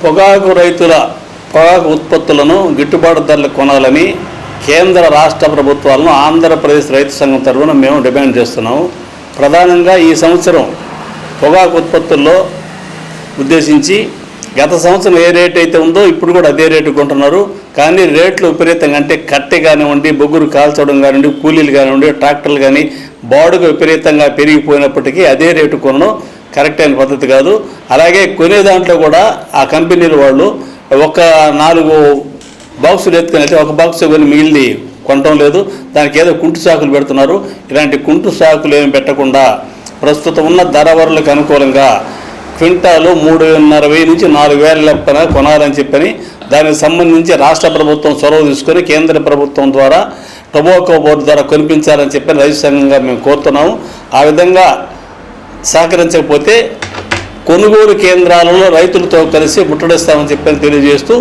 పొగాకు రైతుల పొగాకు ఉత్పత్తులను గిట్టుబాటు ధరలు కొనాలని కేంద్ర రాష్ట్ర ప్రభుత్వాలను ఆంధ్రప్రదేశ్ రైతు సంఘం తరఫున మేము డిమాండ్ చేస్తున్నాము. ప్రధానంగా ఈ సంవత్సరం పొగాకు ఉత్పత్తుల్లో ఉద్దేశించి గత సంవత్సరం ఏ రేట్ అయితే ఉందో ఇప్పుడు కూడా అదే రేటు కొంటున్నారు. కానీ రేట్లు విపరీతంగా, అంటే కట్టె కానివ్వండి, బొగ్గురు కాల్చడం కానివ్వండి, కూలీలు కానివ్వండి, ట్రాక్టర్లు కానీ బాడుగ విపరీతంగా పెరిగిపోయినప్పటికీ అదే రేటు కొనడం కరెక్ట్ అయిన పద్ధతి కాదు. అలాగే కొనే దాంట్లో కూడా ఆ కంపెనీల వాళ్ళు ఒక 4 బాక్సులు ఎత్తుకుని ఒక బాక్స్ కొని మిగిలింది కొనటం లేదు. దానికి ఏదో కుంటు సాకులు పెడుతున్నారు. ఇలాంటి కుంటు సాకులు ఏమి పెట్టకుండా ప్రస్తుతం ఉన్న ధర వరలకు అనుకూలంగా క్వింటాలు 3,500 నుంచి 4,000 లెక్కన కొనాలని చెప్పని దానికి సంబంధించి రాష్ట్ర ప్రభుత్వం చొరవ తీసుకొని కేంద్ర ప్రభుత్వం ద్వారా టొబాకో బోర్డు ద్వారా కొనిపించాలని చెప్పని రైతు సంఘంగా మేము కోరుతున్నాము. ఆ విధంగా సహకరించకపోతే కొనుగోలు కేంద్రాలలో రైతులతో కలిసి ముట్టడిస్తామని చెప్పని తెలియజేస్తూ